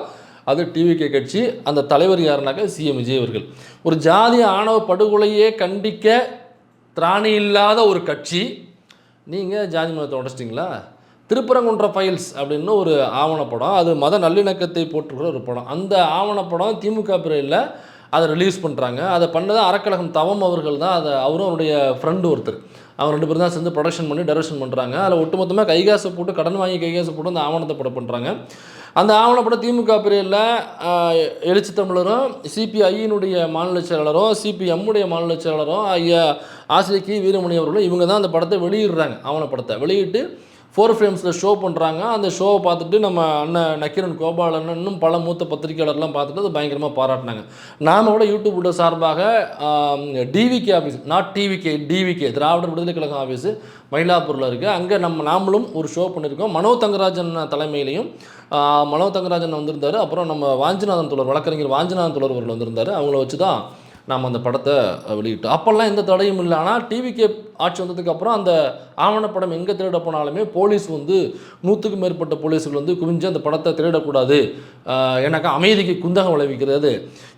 அது டிவிகே கட்சி. அந்த தலைவர் யாருனாக்கா சிஎம் விஜய் அவர்கள். ஒரு ஜாதிய ஆணவ படுகொலையே கண்டிக்க திராணி இல்லாத ஒரு கட்சி, நீங்கள் ஜாதி மதத்தை உடைச்சிட்டிங்களா? திருப்பரங்குன்ற ஃபைல்ஸ் அப்படின்னு ஒரு ஆவணப்படம், அது மத நல்லிணக்கத்தை போட்டுக்கிற ஒரு படம். அந்த ஆவணப்படம் திமுக பிரிவில் அதை ரிலீஸ் பண்ணுறாங்க. அதை பண்ணது அறக்கழகம் தவம் அவர்கள் தான். அவரும் அவருடைய ஃப்ரெண்டு ஒருத்தர், அவங்க 2 பேரும் தான் சேர்ந்து ப்ரொடக்ஷன் பண்ணி டைரக்ஷன் பண்ணுறாங்க. அதில் ஒட்டுமொத்தமாக கைகாசை போட்டு கடன் வாங்கி கைகாசை போட்டு அந்த ஆவணத்தை படம் பண்ணுறாங்க. அந்த ஆவணப்படம் திமுக பிரிவில் எழுச்சி தமிழரும் சிபிஐயினுடைய மாநில செயலாளரும் சிபிஎம்முடைய மாநில செயலாளரும் ஐயா ஆசிரியர் கி வீரமணி அவர்களும் இவங்க தான் அந்த படத்தை வெளியிடுறாங்க. ஆவணப்படத்தை வெளியிட்டு 4 ஃப்ரேம்ஸில் ஷோ பண்ணுறாங்க. அந்த ஷோவை பார்த்துட்டு நம்ம அண்ணன் நக்கீரன் கோபாலன் இன்னும் பல மூத்த பத்திரிகையாளர்லாம் பார்த்துட்டு அது பயங்கரமாக பாராட்டினாங்க. நாம் கூட யூடியூபோட சார்பாக TVK office, not TVK, TVK Dravidar Viduthalai Kazhagam office மயிலாப்பூரில் இருக்குது. அங்கே நாமளும் ஒரு ஷோ பண்ணியிருக்கோம். மனோ தங்கராஜன் தலைமையிலையும் மனோ தங்கராஜன் வந்திருந்தார். அப்புறம் நம்ம வாஞ்சிநாதன் தோழர், வழக்கறிஞர் வாஞ்சிநாதன் தோழர் அவர்கள் வந்திருந்தார். அவங்கள வச்சு தான் நாம் அந்த படத்தை வெளியிட்டோம். அப்போல்லாம் எந்த தடையும் இல்லை. ஆனால் டிவிகே ஆட்சி வந்ததுக்கப்புறம் அந்த ஆவணப்படம் எங்கே திருட போனாலுமே போலீஸ் வந்து 100க்கு மேற்பட்ட போலீஸுகள் வந்து குவிஞ்சு அந்த படத்தை திருடக்கூடாது, ஏன்னாக்கா அமைதிக்கு குந்தகம் விளைவிக்கிறது,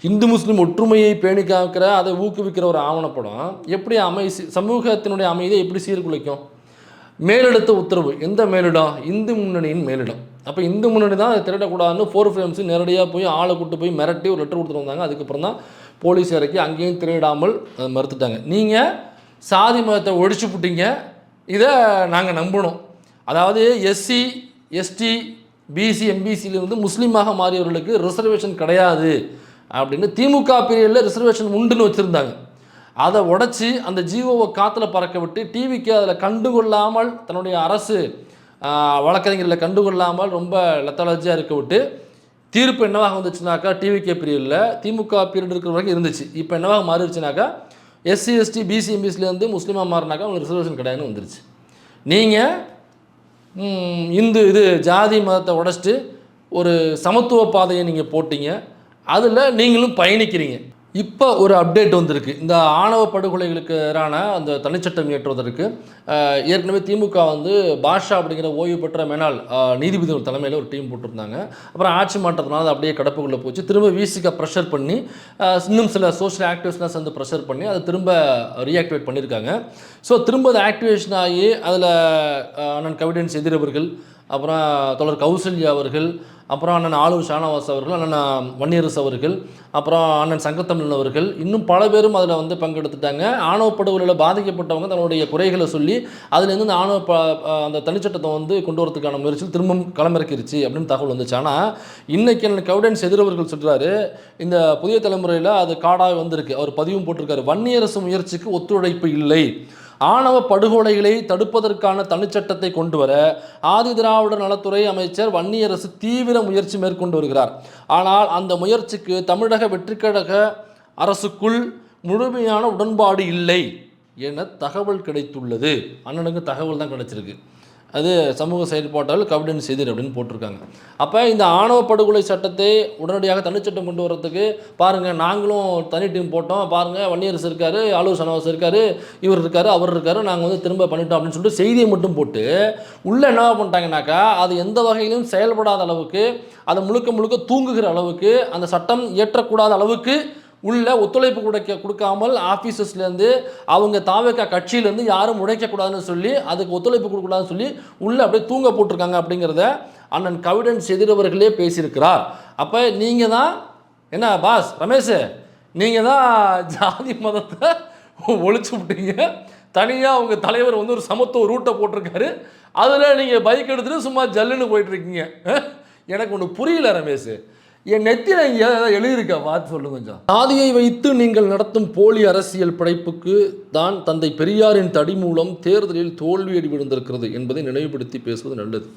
இந்து முஸ்லீம் ஒற்றுமையை பேணி காக்கிற அதை ஊக்குவிக்கிற ஒரு ஆவணப்படம் எப்படி சமூகத்தினுடைய அமைதியை எப்படி சீர்குலைக்கும்? மேலிடத்த உத்தரவு. எந்த மேலிடம்? இந்து முன்னணியின் மேலிடம். அப்போ இந்து முன்னணி தான் அதை திருடக்கூடாதுன்னு 4 ஃப்ரேம்ஸு நேரடியாக போய் ஆளை கூட்டு போய் மிரட்டி ஒரு லெட்டர் கொடுத்துட்டு வந்தாங்க. அதுக்கப்புறம் தான் போலீஸ் இறக்கி அங்கேயும் திருடாமல் மறுத்துட்டாங்க. நீங்கள் சாதி மதத்தை ஒழிச்சு விட்டீங்க, இதை நாங்கள் நம்பணும். அதாவது எஸ்சி, எஸ்டி, பிசி, எம்பிசியிலிருந்து முஸ்லீமாக மாறியவர்களுக்கு ரிசர்வேஷன் கிடையாது அப்படின்னு திமுக பீரியடில் ரிசர்வேஷன் உண்டுன்னு வச்சுருந்தாங்க. அதை உடச்சி அந்த ஜீவோவை காற்றுல பறக்க விட்டு டிவிக்கு அதில் கண்டுகொள்ளாமல் தன்னுடைய அரசு வழக்கறிஞர்களை கண்டுகொள்ளாமல் ரொம்ப லெத்தாலஜியாக இருக்க விட்டு தீர்ப்பு என்னவாக வந்துச்சுனாக்கா டிவிகே பீரியடில் திமுக பீரியட் இருக்கிற வரைக்கும் இருந்துச்சு. இப்போ என்னவாக மாறிடுச்சுனாக்கா எஸ்சி, எஸ்டி, பிசி, எம்பிசிலேருந்து முஸ்லீமாக மாறினாக்கா உங்களுக்கு ரிசர்வேஷன் கிடையாதுன்னு வந்துருச்சு. நீங்கள் இது ஜாதி மதத்தை உடைச்சிட்டு ஒரு சமத்துவ பாதையை நீங்கள் போட்டீங்க, அதில் நீங்களும் பயணிக்கிறீங்க. இப்போ ஒரு அப்டேட் வந்திருக்கு. இந்த ஆணவ படுகொலைகளுக்கு எதிரான அந்த தனிச்சட்டம் இயற்றுவதற்கு ஏற்கனவே திமுக வந்து பாஷா அப்படிங்கிற ஓய்வு பெற்ற மேனால் நீதிபதிகள் தலைமையில் ஒரு டீம் போட்டிருந்தாங்க. அப்புறம் ஆட்சி மாற்றத்தினால அது அப்படியே கடப்புக்குள்ளே போச்சு. திரும்ப விசிக ப்ரெஷர் பண்ணி இன்னும் சில சோஷியல் ஆக்டிவிஸ்ட்லாம் சேர்ந்து ப்ரெஷர் பண்ணி அதை திரும்ப ரீஆக்டிவேட் பண்ணியிருக்காங்க. ஸோ திரும்ப அது ஆக்டிவேஷன் ஆகி அதில் அண்ணன் கவிடன்ஸ் எதிரவர்கள், அப்புறம் தொடர் கௌசல்யா அவர்கள், அப்புறம் அண்ணன் ஆளூர் ஷானவாஸ் அவர்கள், அண்ணன் வன்னியரசு அவர்கள், அப்புறம் அண்ணன் சங்கத்தமிழன் அவர்கள், இன்னும் பல பேரும் அதில் வந்து பங்கெடுத்துட்டாங்க. ஆணவ படுகொலையில் பாதிக்கப்பட்டவங்க தன்னுடைய குறைகளை சொல்லி அதுலேருந்து இந்த அந்த தனிச்சட்டத்தை வந்து கொண்டு வரதுக்கான முயற்சியில் திரும்பவும் களமிறக்கிருச்சு அப்படின்னு தகவல் வந்துச்சு. ஆனால் இன்றைக்கி அண்ணன் கவிடன்ஸ் எதிரவர்கள் சொல்கிறாரு, இந்த புதிய தலைமுறையில் அது காடாக வந்திருக்கு. அவர் பதிவும் போட்டிருக்காரு, வன்னியரசு முயற்சிக்கு ஒத்துழைப்பு இல்லை, ஆணவ படுகொலைகளை தடுப்பதற்கான தனிச்சட்டத்தை கொண்டு வர ஆதி திராவிடர் நலத்துறை அமைச்சர் வன்னியரசு தீவிர முயற்சி மேற்கொண்டு வருகிறார். ஆனால் அந்த முயற்சிக்கு தமிழக வெற்றிக்கழக அரசுக்குள் முழுமையான உடன்பாடு இல்லை என தகவல் கிடைத்துள்ளது. அண்ணனுக்கு தகவல் தான் கிடைச்சிருக்கு. அது சமூக செயல்பாட்டால் கவிடன்ஸ் எதிர் அப்படின்னு போட்டிருக்காங்க. அப்போ இந்த ஆணவ படுகொலை சட்டத்தை உடனடியாக தனிச்சட்டம் கொண்டு வரதுக்கு பாருங்கள், நாங்களும் தனி டீம் போட்டோம், பாருங்கள் வன்னியரசு இருக்கார், ஆளூர் ஷானவாஸ் இருக்கார், இவர் இருக்கார், அவர் இருக்கார், நாங்கள் வந்து திரும்ப பண்ணிட்டோம் அப்படின்னு சொல்லிட்டு செய்தியை மட்டும் போட்டு உள்ளே என்ன பண்ணிட்டாங்கனாக்கா அது எந்த வகையிலும் செயல்படாத அளவுக்கு, அதை முழுக்க முழுக்க தூங்குகிற அளவுக்கு, அந்த சட்டம் இயற்றக்கூடாத அளவுக்கு உள்ள ஒத்துழைப்பு கொடுக்காமல் ஆஃபீஸஸ்லேருந்து அவங்க தாவேக்கா கட்சியிலேருந்து யாரும் உழைக்கக்கூடாதுன்னு சொல்லி அதுக்கு ஒத்துழைப்பு கொடுக்கூடாதுன்னு சொல்லி உள்ளே அப்படியே தூங்க போட்டிருக்காங்க அப்படிங்கிறத அண்ணன் கவிடன்ஸ் எதிரவர்களே பேசியிருக்கிறார். அப்போ நீங்கள் தான் என்ன பாஸ் ரமேஷ், நீங்கள் தான் ஜாதி மதத்தை ஒழிச்சு விட்டீங்க, தனியாக அவங்க தலைவர் வந்து ஒரு சமத்துவ ரூட்டை போட்டிருக்காரு, அதில் நீங்கள் பைக் எடுத்துகிட்டு சும்மா ஜல்லுன்னு போயிட்டுருக்கீங்க. எனக்கு ஒன்று புரியல ரமேஷ், என் நெத்தியில் இங்கே எழுதியிருக்கா பார்த்து சொல்லுங்க கொஞ்சம். சாதியை வைத்து நீங்கள் நடத்தும் போலி அரசியல் படைப்புக்கு தான் தந்தை பெரியாரின் தடி மூலம் தேர்தலில் தோல்வியடி விழுந்திருக்கிறது என்பதை நினைவுபடுத்தி பேசுவது நல்லது.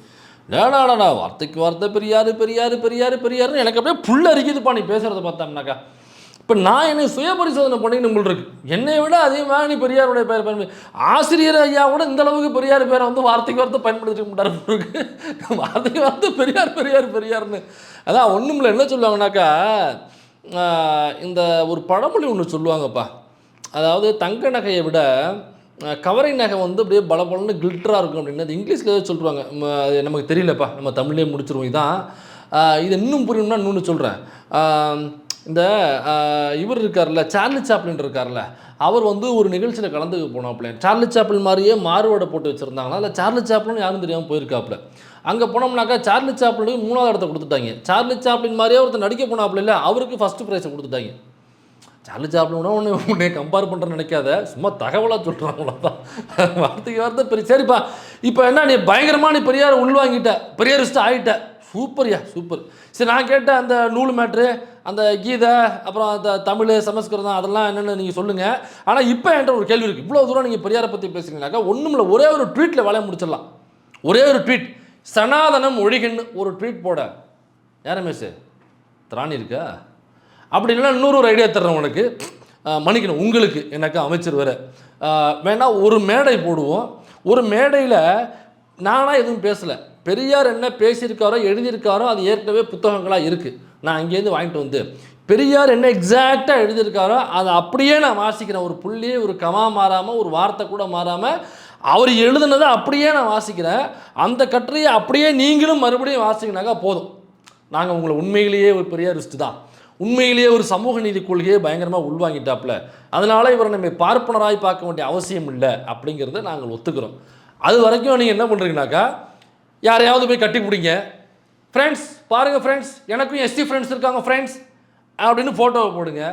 நாடாடா வார்த்தைக்கு வார்த்தை பெரியார் பெரியார் பெரியார் பெரியார்னு எனக்கு அப்படியே புல் அரிக்குதுப்பா நீ பேசுகிறத பார்த்தோம்னாக்கா. இப்போ நான் என்னை சுய பரிசோதனை பண்ணின்னு நம்மளுக்கு இருக்கு, என்னை விட அதிகமாக நீ பெரியாருடைய பெயர் பயன்படுத்தி, ஆசிரியர் ஐயா கூட இந்த அளவுக்கு பெரியார் பேரை வந்து வார்த்தைக்கு வார்த்தை பயன்படுத்திக்க மாட்டார். வார்த்தைக்கு வார்த்தை பெரியார் பெரியார் பெரியார்னு. அதான் ஒன்றும் இல்லை, என்ன சொல்லுவாங்கனாக்கா இந்த ஒரு பழமொழி ஒன்று சொல்லுவாங்கப்பா, அதாவது தங்க நகையை விட கவரை நகை வந்து அப்படியே பலபலன்னு கில்ட்டராக இருக்கும் அப்படின்னு. அது இங்கிலீஷில் ஏதோ சொல்லுவாங்க, அது நமக்கு தெரியலப்பா, நம்ம தமிழ்லேயே முடிச்சிருவோம். இதான் இது இன்னும் புரியணும்னா இன்னொன்று சொல்கிறேன். இந்த இவர் இருக்கார்ல, சார்லி சாப்ளின் இருக்கார்ல, அவர் வந்து ஒரு நிகழ்ச்சியில் கலந்துக்க போனாப்புல. சார்லி சாப்ளின் மாதிரியே மாறுவேடை போட்டு வச்சுருந்தாங்கன்னா அதில் சார்லி சாப்ளின் யாரும் தெரியாமல் போயிருக்காப்புல. அங்கே போனோம்னாக்கா சார்லி சாப்ளினுக்கு 3வது இடத்த கொடுத்துட்டாங்க. சார்லி சாப்ளின் மாதிரியே ஒருத்தர் நடிக்க போனாப்புல இல்லை, அவருக்கு ஃபஸ்ட்டு ப்ரைஸை கொடுத்துட்டாங்க. சார்லி சாப்ளினா உன்னை கம்பேர் பண்ணுறேன்னு நினைக்காத, சும்மா தகவலாக சொல்கிறாங்களா தான், வார்த்தைக்கு வார்த்தை பெரிய. சரிப்பா, இப்போ என்ன நீ பயங்கரமாக நீ பெரியார் உள்வாங்கிட்ட, பெரியாரிஸ்ட்டு ஆகிட்ட, சூப்பர்யா சூப்பர். சரி, நான் கேட்ட அந்த நூல் மேட்ரு, அந்த கீதை, அப்புறம் அந்த தமிழ் சமஸ்கிருதம், அதெல்லாம் என்னென்னு நீங்கள் சொல்லுங்கள். ஆனால் இப்போ என்கிட்ட ஒரு கேள்வி இருக்குது. இவ்வளோ தூரம் நீங்கள் பெரியாரை பற்றி பேசுகிறீங்கனாக்கா ஒன்றும் இல்லை, ஒரே ஒரு ட்வீட்டில் வேலையை முடிச்சிடலாம். ஒரே ஒரு ட்வீட், சனாதனம் ஒழிகன்னு ஒரு ட்வீட் போட யார் ரமேஷ் திராணி இருக்கா? அப்படி இல்லைன்னா இன்னொரு ஒரு ஐடியா தர்றேன் உனக்கு, மன்னிக்கணும் உங்களுக்கு, எனக்கு அமைச்சர் வேறு வேணா ஒரு மேடை போடுவோம். ஒரு மேடையில் நானாக எதுவும் பேசலை, பெரியார் என்ன பேசியிருக்காரோ எழுதியிருக்காரோ அது ஏற்கனவே புத்தகங்களாக இருக்குது. நான் அங்கேருந்து வாங்கிட்டு வந்து பெரியார் என்ன எக்ஸாக்டாக எழுதியிருக்காரோ அதை அப்படியே நான் வாசிக்கிறேன். ஒரு புள்ளியே ஒரு கமா மாறாமல், ஒரு வார்த்தை கூட மாறாமல் அவர் எழுதுனதை அப்படியே நான் வாசிக்கிறேன். அந்த கட்டுரையை அப்படியே நீங்களும் மறுபடியும் வாசிக்கினாக்கா போதும். நாங்கள் உங்களை உண்மையிலேயே ஒரு பெரியாரிஸ்ட் தான், உண்மையிலேயே ஒரு சமூக நீதி கொள்கையை பயங்கரமாக உள்வாங்கிட்டாப்புல, அதனால் இவரை நம்ம பார்ப்பனராய் பார்க்க வேண்டிய அவசியம் இல்லை அப்படிங்கிறத நாங்கள் ஒத்துக்கிறோம். அது வரைக்கும் நீங்கள் என்ன பண்ணுறீங்கனாக்கா, யாரையாவது போய் கட்டி பிடிங்க, ஃப்ரெண்ட்ஸ் பாருங்கள் ஃப்ரெண்ட்ஸ் எனக்கும் எஸ்டி ஃப்ரெண்ட்ஸ் இருக்காங்க ஃப்ரெண்ட்ஸ் அப்படின்னு ஃபோட்டோவை போடுங்க.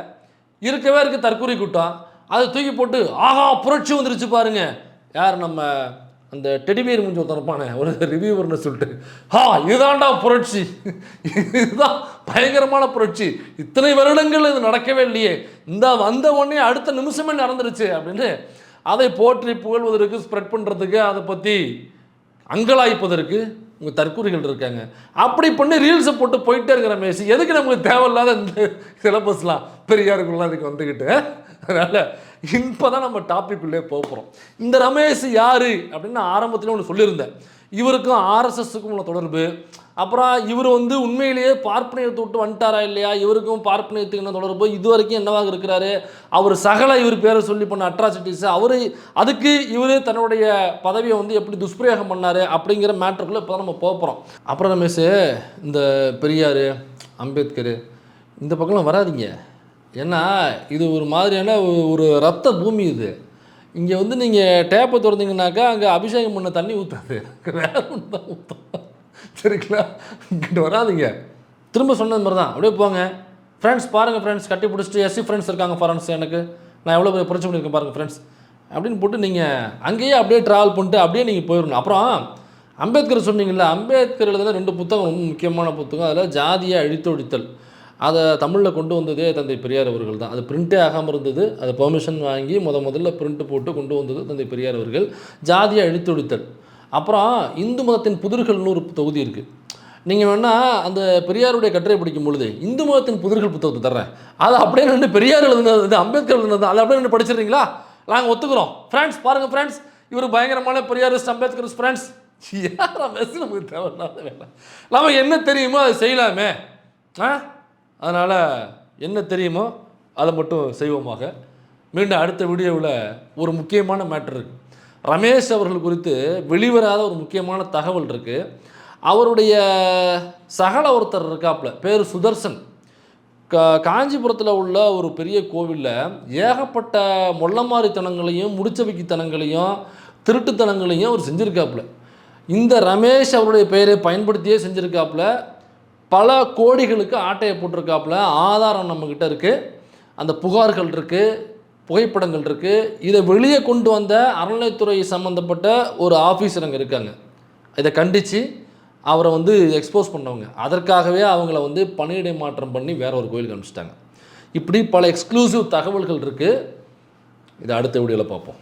இருக்கவே இருக்குது தற்கொலை கூட்டம், அதை தூக்கி போட்டு ஆஹா புரட்சி வந்துருச்சு பாருங்கள். யார் நம்ம அந்த டெடிபியர் முடிஞ்சு ஒருத்தரப்பானே ஒரு ரிவ்யூவர்னு சொல்லிட்டு, இதுதான்டா புரட்சி, இதுதான் பயங்கரமான புரட்சி, இத்தனை வருடங்கள் இது நடக்கவே இல்லையே, இந்த வந்த உடனே அடுத்த நிமிஷமே நடந்துருச்சு அப்படின்னு அதை போற்றி புகழ்வதற்கு, ஸ்ப்ரெட் பண்ணுறதுக்கு, அதை பற்றி அங்கலாய்ப்பதற்கு உங்கள் தற்கூறிகள் இருக்காங்க. அப்படி பண்ணி ரீல்ஸை போட்டு போயிட்டே இருக்கிற மேசி, எதுக்கு நமக்கு தேவையில்லாத இந்த சிலபஸ்லாம் பெரியாருக்குலாம் அதுக்கு வந்துக்கிட்டு. அதனால் இப்போ தான் நம்ம டாப்பிக்குள்ளே போகிறோம். இந்த ரமேஷ் யார் அப்படின்னு நான் ஆரம்பத்தில் ஒன்று சொல்லியிருந்தேன். இவருக்கும் ஆர்எஸ்எஸ்க்கும் உள்ள தொடர்பு, அப்புறம் இவர் வந்து உண்மையிலேயே பார்ப்பனியத்தை விட்டு வந்துட்டாரா இல்லையா, இவருக்கும் பார்ப்பனியத்துக்கு என்ன தொடர்பு, இது வரைக்கும் என்னவாக இருக்கிறாரு, அவர் சகல இவர் பேரை சொல்லி பண்ண அட்ராசிட்டிஸ், அவர் அதுக்கு இவர் தன்னுடைய பதவியை வந்து எப்படி துஷ்பிரயோகம் பண்ணார் அப்படிங்கிற மேட்டருக்குள்ளே இப்போ தான் நம்ம போகிறோம். அப்புறம் ரமேஷ், இந்த பெரியார் அம்பேத்கர் இந்த பக்கம்லாம் வராதிங்க, ஏன்னா இது ஒரு மாதிரியான ஒரு ரத்த பூமி. இது இங்கே வந்து நீங்கள் டேப்பை திறந்தீங்கன்னாக்கா அங்கே அபிஷேகம் பண்ண தண்ணி ஊற்றாது, வேற ஒன்று தான் ஊற்றும். சரிங்களா, இங்கிட்ட வராதிங்க. திரும்ப சொன்னது மாதிரி தான், அப்படியே போங்க. ஃப்ரெண்ட்ஸ் பாருங்கள் ஃப்ரெண்ட்ஸ், கட்டி பிடிச்சிட்டு எஸ்சி ஃப்ரெண்ட்ஸ் இருக்காங்க ஃப்ரெண்ட்ஸ், எனக்கு நான் எவ்வளோ புரட்சி பண்ணியிருக்கேன் பாருங்கள் ஃப்ரெண்ட்ஸ் அப்படின்னு போட்டு நீங்கள் அங்கேயே அப்படியே ட்ராவல் பண்ணிட்டு அப்படியே நீங்கள் போயிடணும். அப்புறம் அம்பேத்கர் சொன்னீங்கல்ல, அம்பேத்கர் எழுதின 2 புத்தகம் ரொம்ப முக்கியமான புத்தகம். அதில் ஜாதியை அழித்தொழித்தல், அதை தமிழில் கொண்டு வந்ததே தந்தை பெரியார் அவர்கள் தான். அது பிரிண்டே ஆகாமல் இருந்தது, அதை பெர்மிஷன் வாங்கி முதல்ல பிரிண்ட் போட்டு கொண்டு வந்தது தந்தை பெரியார் அவர்கள். ஜாதியை அழித்தொழித்தல், அப்புறம் இந்து மதத்தின் புதிர்கள்னு ஒரு தொகுதி இருக்குது. நீங்கள் வேணால் அந்த பெரியாருடைய கட்டுரை படிக்கும் பொழுது இந்து மதத்தின் புதிர்கள் புத்தகத்தை தர்றேன், அதை அப்படியே நின்று பெரியார் எழுதுனது அம்பேத்கர் எழுதுனது அதை அப்படியே நின்று படிச்சிடுறீங்களா? நாங்கள் ஒத்துக்கிறோம் ஃப்ரெண்ட்ஸ், பாருங்கள் ஃப்ரெண்ட்ஸ் இவர் பயங்கரமான பெரியாரிஸ்ட் அம்பேத்கரிஸ்ட் ஃப்ரெண்ட்ஸ். யாரா மெஸ் நமக்கு தேவையில்லாத வேலை, நம்ம என்ன தெரியுமோ அதை செய்யலாமே. அதனால் என்ன தெரியுமோ அதை மட்டும் செய்வோமாக. மீண்டும் அடுத்த வீடியோவில் ஒரு முக்கியமான மேட்டர் இருக்குது. ரமேஷ் அவர்கள் குறித்து வெளிவராத ஒரு முக்கியமான தகவல் இருக்குது. அவருடைய சகல ஒருத்தர் இருக்காப்புல, பேர் சுதர்சன். காஞ்சிபுரத்தில் உள்ள ஒரு பெரிய கோவிலில் ஏகப்பட்ட மொள்ளமாரித்தனங்களையும் முடிச்சவைக்குத்தனங்களையும் திருட்டுத்தனங்களையும் அவர் செஞ்சுருக்காப்புல. இந்த ரமேஷ் அவருடைய பெயரை பயன்படுத்தியே செஞ்சுருக்காப்புல. பல கோடிகளுக்கு ஆட்டையை போட்டிருக்காப்புல. ஆதாரம் நம்மக்கிட்ட இருக்குது, அந்த புகார்கள் இருக்குது, புகைப்படங்கள் இருக்குது. இதை வெளியே கொண்டு வந்த அறநிலைத்துறை சம்மந்தப்பட்ட ஒரு ஆஃபீஸர் அங்கே இருக்காங்க. இதை கண்டித்து அவரை வந்து எக்ஸ்போஸ் பண்ணவங்க, அதற்காகவே அவங்கள வந்து பணியிடை மாற்றம் பண்ணி வேற ஒரு கோயிலுக்கு அனுப்பிச்சிட்டாங்க. இப்படி பல எக்ஸ்க்ளூசிவ் தகவல்கள் இருக்குது. இதை அடுத்த வீடியோவில் பார்ப்போம்.